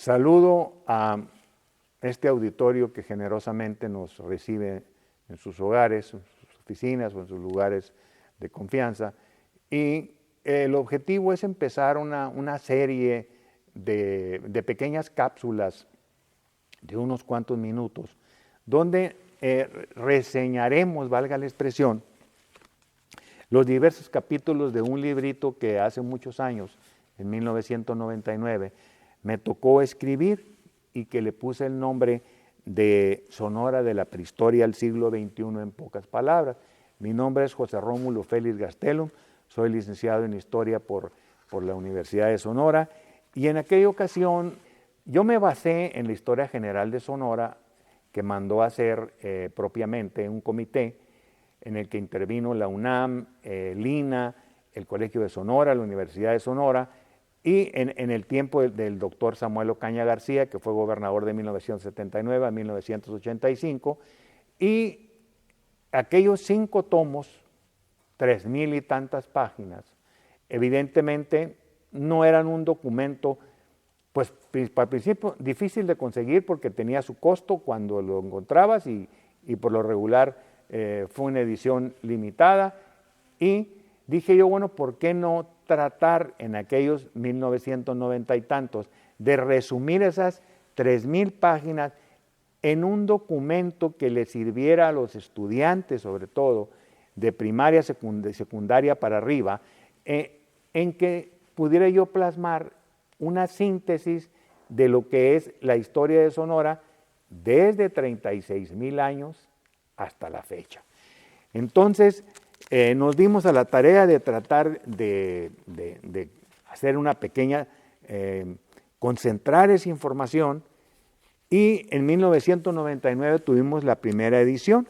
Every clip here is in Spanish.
Saludo a este auditorio que generosamente nos recibe en sus hogares, en sus oficinas o en sus lugares de confianza. Y el objetivo es empezar una serie de pequeñas cápsulas de unos cuantos minutos, donde reseñaremos, valga la expresión, los diversos capítulos de un librito que hace muchos años, en 1999, me tocó escribir y que le puse el nombre de Sonora de la prehistoria al siglo XXI en pocas palabras. Mi nombre es José Rómulo Félix Gastelum, soy licenciado en Historia por la Universidad de Sonora, y en aquella ocasión yo me basé en la Historia General de Sonora que mandó a hacer propiamente un comité en el que intervino la UNAM, Lina, el Colegio de Sonora, la Universidad de Sonora, y en el tiempo del doctor Samuel Ocaña García, que fue gobernador de 1979 a 1985, y aquellos 5 tomos, 3,000 y tantas páginas, evidentemente no eran un documento, pues al principio difícil de conseguir porque tenía su costo cuando lo encontrabas y por lo regular fue una edición limitada, y dije yo, bueno, ¿por qué no tratar en aquellos 1990 y tantos de resumir esas 3,000 páginas en un documento que le sirviera a los estudiantes, sobre todo de primaria, secundaria para arriba, en que pudiera yo plasmar una síntesis de lo que es la historia de Sonora desde 36,000 años hasta la fecha. Entonces, nos dimos a la tarea de tratar de hacer una pequeña, concentrar esa información, y en 1999 tuvimos la primera edición.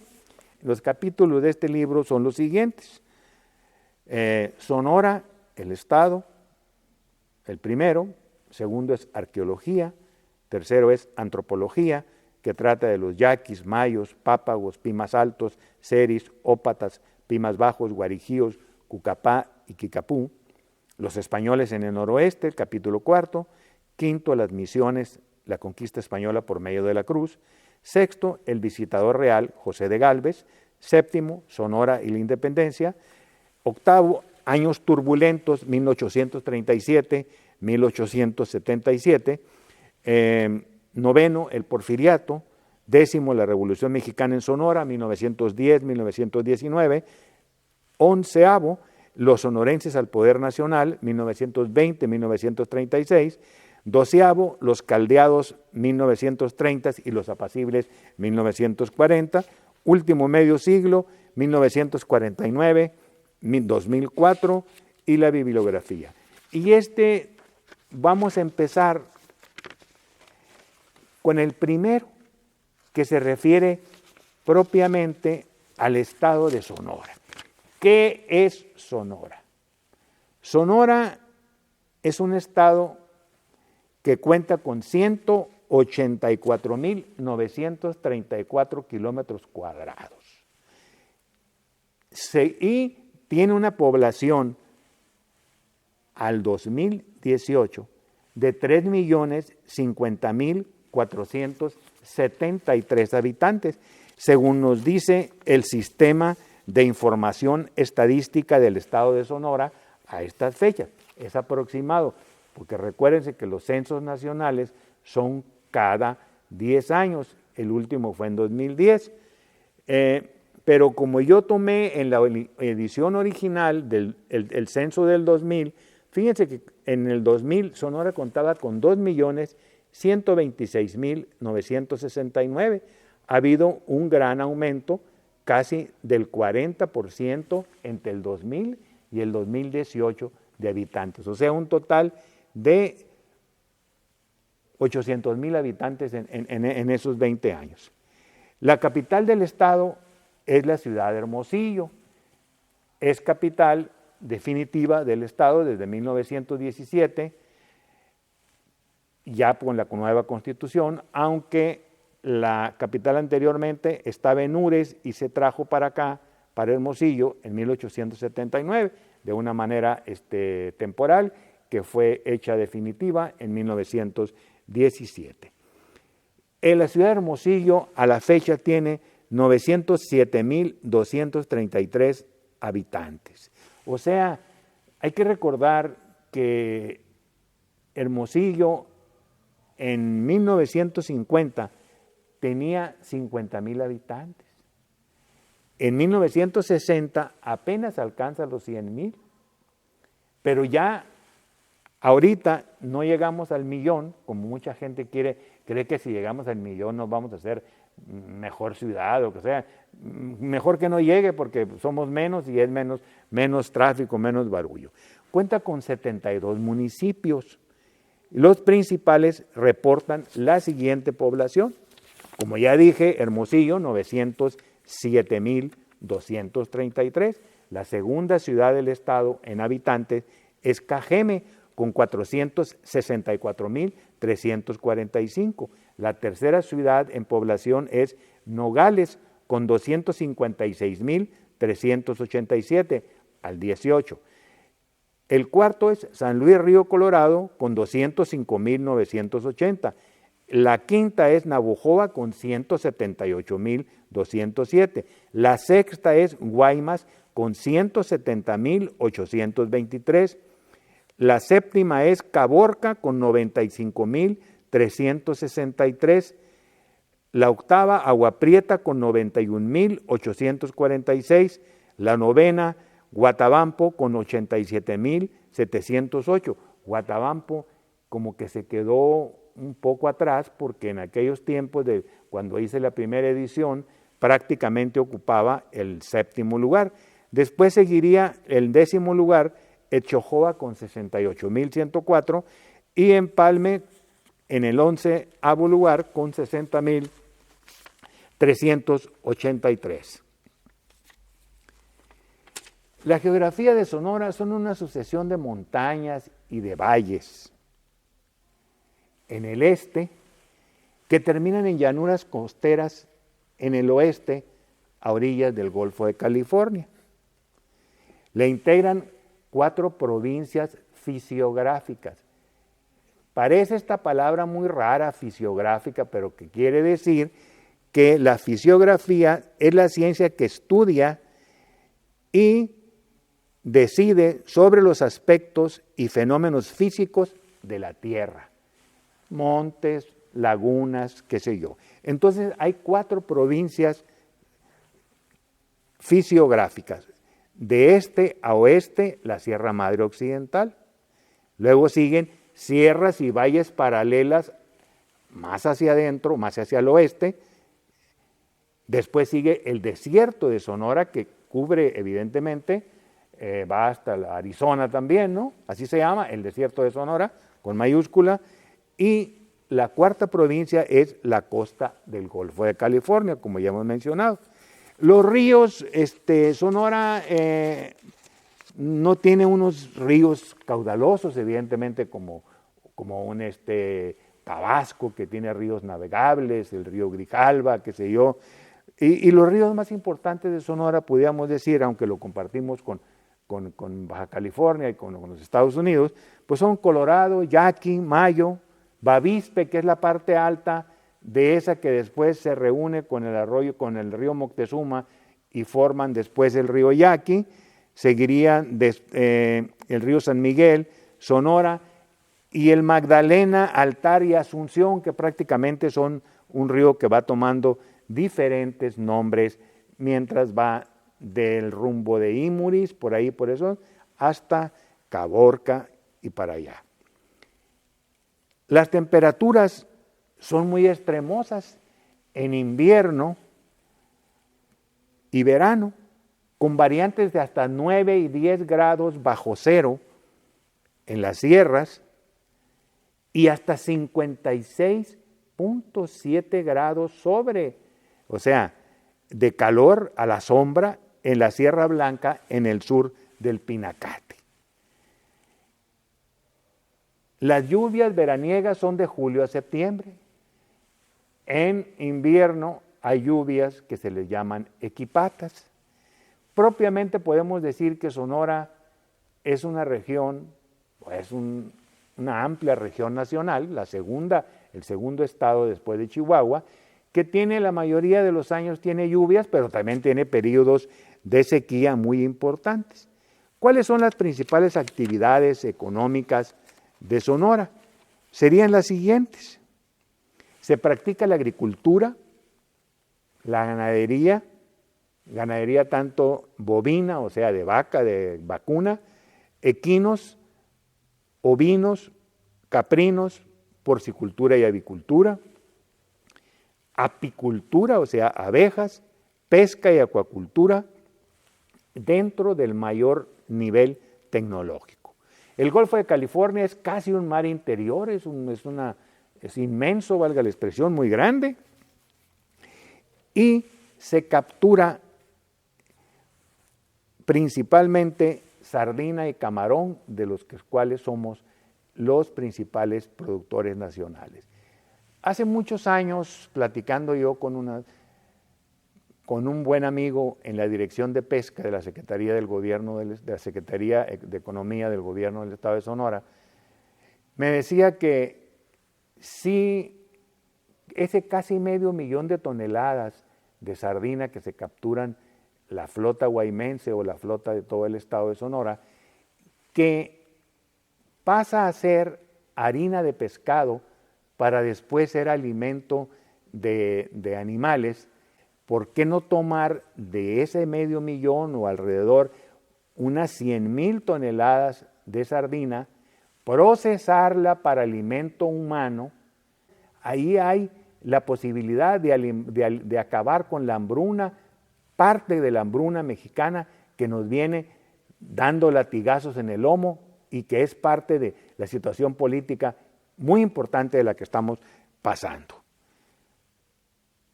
Los capítulos de este libro son los siguientes: Sonora, el Estado, el primero; segundo es arqueología; tercero es antropología, que trata de los yaquis, mayos, pápagos, pimas altos, seris, ópatas, pimas bajos, guarijíos, cucapá y quicapú; los españoles en el noroeste, el capítulo 4; quinto, las misiones, la conquista española por medio de la cruz; sexto, el visitador real, José de Gálvez; séptimo, Sonora y la independencia; octavo, años turbulentos, 1837-1877; noveno, el porfiriato; décimo, la Revolución Mexicana en Sonora, 1910-1919; onceavo, los sonorenses al poder nacional, 1920-1936; doceavo, los caldeados, 1930, y los apacibles, 1940; último medio siglo, 1949-2004, y la bibliografía. Y vamos a empezar con el primero, que se refiere propiamente al estado de Sonora. ¿Qué es Sonora? Sonora es un estado que cuenta con 184,934 kilómetros cuadrados. Y tiene una población al 2018 de 3,050,473 habitantes, según nos dice el Sistema de Información Estadística del Estado de Sonora a estas fechas. Es aproximado, porque recuérdense que los censos nacionales son cada 10 años, el último fue en 2010, pero como yo tomé en la edición original del censo del 2000, fíjense que en el 2000 Sonora contaba con 2,126,969. Ha habido un gran aumento, casi del 40% entre el 2000 y el 2018 de habitantes, o sea, un total de 800,000 habitantes en esos 20 años. La capital del estado es la ciudad de Hermosillo. Es capital definitiva del estado desde 1917, ya con la nueva constitución, aunque la capital anteriormente estaba en Ures y se trajo para acá, para Hermosillo, en 1879, de una manera temporal, que fue hecha definitiva en 1917. 17. En la ciudad de Hermosillo a la fecha tiene 907,233 habitantes. O sea, hay que recordar que Hermosillo en 1950 tenía 50,000 habitantes. En 1960 apenas alcanza los 100,000. Pero ya ahorita no llegamos al millón, como mucha gente cree que si llegamos al millón nos vamos a hacer mejor ciudad o que sea. Mejor que no llegue porque somos menos y es menos tráfico, menos barullo. Cuenta con 72 municipios. Los principales reportan la siguiente población. Como ya dije, Hermosillo, 907,233. La segunda ciudad del estado en habitantes es Cajeme, con 464,345. La tercera ciudad en población es Nogales, con 256,387, al 18. El cuarto es San Luis Río Colorado, con 205,980. La quinta es Navojoa, con 178,207. La sexta es Guaymas, con 170,823. La séptima es Caborca, con 95,363. La octava, Agua Prieta, con 91,846. La novena, Guatabampo, con 87,708. Guatabampo como que se quedó un poco atrás porque en aquellos tiempos, cuando hice la primera edición, prácticamente ocupaba el séptimo lugar. Después seguiría el 10º lugar, Echojoa, con 68,104, y Empalme en el 11º lugar con 60,383. La geografía de Sonora son una sucesión de montañas y de valles. En el este, que terminan en llanuras costeras, en el oeste, a orillas del Golfo de California. Le integran 4 provincias fisiográficas. Parece esta palabra muy rara, fisiográfica, pero que quiere decir que la fisiografía es la ciencia que estudia y decide sobre los aspectos y fenómenos físicos de la Tierra. Montes, lagunas, qué sé yo. Entonces hay 4 provincias fisiográficas. De este a oeste, la Sierra Madre Occidental. Luego siguen sierras y valles paralelas más hacia adentro, más hacia el oeste. Después sigue el desierto de Sonora, que cubre evidentemente, va hasta Arizona también, ¿no? Así se llama, el desierto de Sonora, con mayúscula. Y la cuarta provincia es la costa del Golfo de California, como ya hemos mencionado. Los ríos, Sonora no tiene unos ríos caudalosos, evidentemente, como un Tabasco, que tiene ríos navegables, el río Grijalva, qué sé yo. Y los ríos más importantes de Sonora, podríamos decir, aunque lo compartimos con Baja California y con los Estados Unidos, pues son Colorado, Yaqui, Mayo, Bavispe, que es la parte alta de esa que después se reúne con el arroyo, con el río Moctezuma, y forman después el río Yaqui. Seguiría el río San Miguel, Sonora, y el Magdalena, Altar y Asunción, que prácticamente son un río que va tomando diferentes nombres mientras va del rumbo de Imuris, por ahí, por eso, hasta Caborca y para allá. Las temperaturas son muy extremosas en invierno y verano, con variantes de hasta 9 y 10 grados bajo cero en las sierras y hasta 56,7 grados sobre, o sea, de calor a la sombra en la Sierra Blanca en el sur del Pinacate. Las lluvias veraniegas son de julio a septiembre. En invierno hay lluvias que se les llaman equipatas. Propiamente podemos decir que Sonora es una región, es una amplia región nacional, la segunda el segundo estado después de Chihuahua, que tiene la mayoría de los años tiene lluvias, pero también tiene periodos de sequía muy importantes. ¿Cuáles son las principales actividades económicas de Sonora? Serían las siguientes. Se practica la agricultura, la ganadería tanto bovina, o sea, de vaca, de vacuna, equinos, ovinos, caprinos, porcicultura y avicultura, apicultura, o sea, abejas, pesca y acuacultura, dentro del mayor nivel tecnológico. El Golfo de California es casi un mar interior, es inmenso, valga la expresión, muy grande, y se captura principalmente sardina y camarón, de los cuales somos los principales productores nacionales. Hace muchos años, platicando yo con un buen amigo en la Dirección de Pesca de la Secretaría del Gobierno, de la Secretaría de Economía del Gobierno del Estado de Sonora, me decía que si ese casi 500,000 de toneladas de sardina que se capturan la flota guaymense o la flota de todo el Estado de Sonora, que pasa a ser harina de pescado para después ser alimento de animales, ¿por qué no tomar de ese 500,000 o alrededor unas 100,000 toneladas de sardina, procesarla para alimento humano? Ahí hay la posibilidad de acabar con la hambruna, parte de la hambruna mexicana que nos viene dando latigazos en el lomo y que es parte de la situación política muy importante de la que estamos pasando.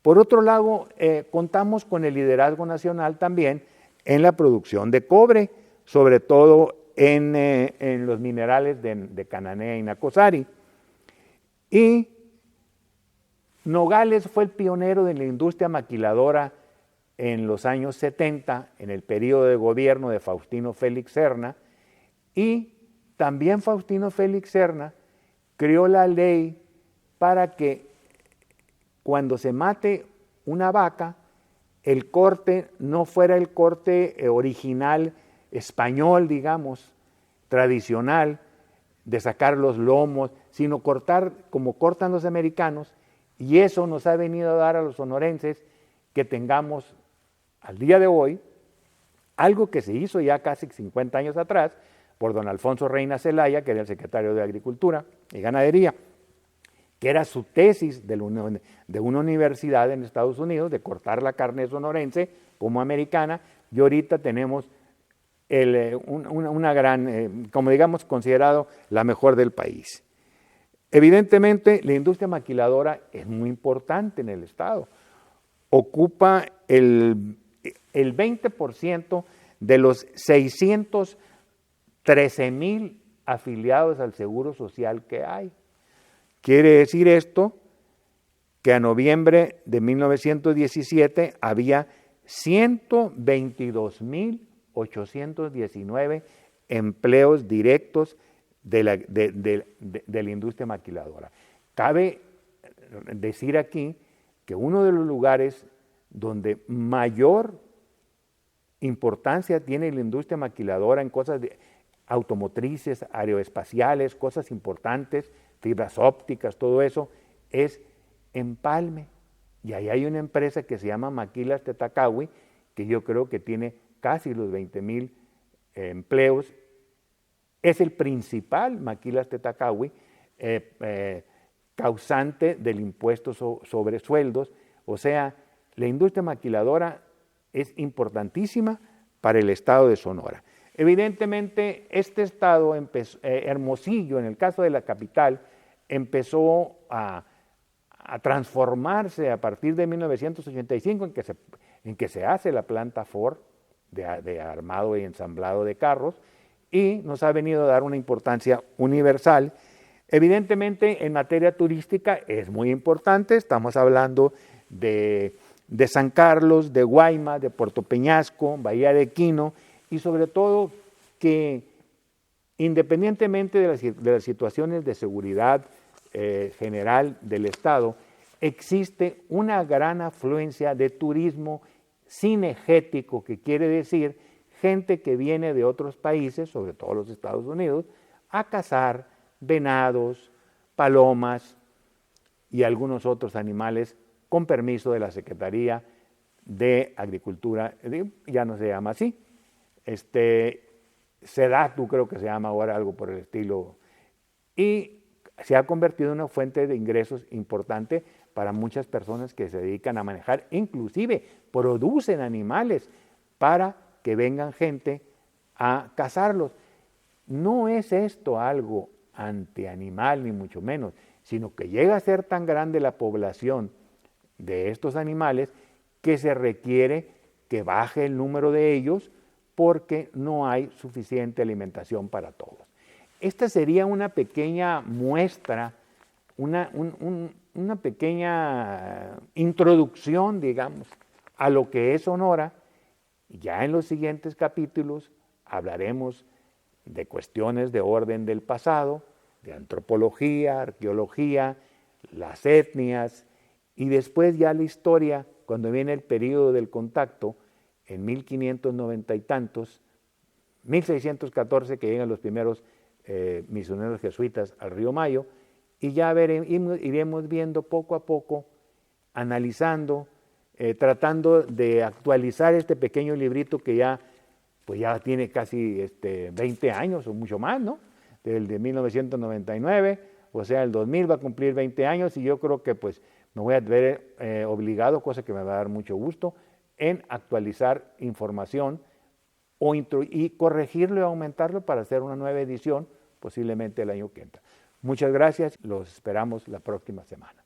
Por otro lado, contamos con el liderazgo nacional también en la producción de cobre, sobre todo en los minerales de Cananea y Nacozari. Y Nogales fue el pionero de la industria maquiladora en los años 70, en el periodo de gobierno de Faustino Félix Serna, y también Faustino Félix Serna creó la ley para que cuando se mate una vaca, el corte no fuera el corte original español, digamos, tradicional, de sacar los lomos, sino cortar como cortan los americanos, y eso nos ha venido a dar a los sonorenses que tengamos al día de hoy algo que se hizo ya casi 50 años atrás por don Alfonso Reina Zelaya, que era el secretario de Agricultura y Ganadería, que era su tesis de una universidad en Estados Unidos, de cortar la carne sonorense como americana, y ahorita tenemos una gran, como digamos, considerado la mejor del país. Evidentemente, la industria maquiladora es muy importante en el Estado. Ocupa el 20% de los 613,000 afiliados al Seguro Social que hay. Quiere decir esto que a noviembre de 1917 había 122,819 empleos directos de la industria maquiladora. Cabe decir aquí que uno de los lugares donde mayor importancia tiene la industria maquiladora en cosas automotrices, aeroespaciales, cosas importantes, fibras ópticas, todo eso, es Empalme. Y ahí hay una empresa que se llama Maquilas Tetacawi, que yo creo que tiene casi los 20,000 empleos. Es el principal Maquilas Tetacawi, causante del impuesto sobre sueldos. O sea, la industria maquiladora es importantísima para el estado de Sonora. Evidentemente, este estado, Hermosillo, en el caso de la capital, empezó a transformarse a partir de 1985, en que se hace la planta Ford de armado y ensamblado de carros, y nos ha venido a dar una importancia universal. Evidentemente, en materia turística es muy importante, estamos hablando de San Carlos, de Guaymas, de Puerto Peñasco, Bahía de Quino, y sobre todo que independientemente de las situaciones de seguridad general del Estado, existe una gran afluencia de turismo cinegético, que quiere decir gente que viene de otros países, sobre todo los Estados Unidos, a cazar venados, palomas y algunos otros animales con permiso de la Secretaría de Agricultura, ya no se llama así, SEDATU creo que se llama ahora, algo por el estilo, y se ha convertido en una fuente de ingresos importante para muchas personas que se dedican a manejar, inclusive producen animales para que vengan gente a cazarlos. No es esto algo antianimal, ni mucho menos, sino que llega a ser tan grande la población de estos animales que se requiere que baje el número de ellos porque no hay suficiente alimentación para todos. Esta sería una pequeña muestra, una pequeña introducción, digamos, a lo que es Sonora. Ya en los siguientes capítulos hablaremos de cuestiones de orden del pasado, de antropología, arqueología, las etnias, y después ya la historia, cuando viene el periodo del contacto, en 1590 y tantos, 1614, que llegan los primeros misioneros jesuitas al río Mayo, y ya iremos viendo poco a poco, analizando, tratando de actualizar este pequeño librito que ya tiene casi 20 años o mucho más, ¿no? Del de 1999, o sea, el 2000 va a cumplir 20 años, y yo creo que pues me voy a ver obligado, cosa que me va a dar mucho gusto, en actualizar información y corregirlo y aumentarlo para hacer una nueva edición, posiblemente el año que entra. Muchas gracias, los esperamos la próxima semana.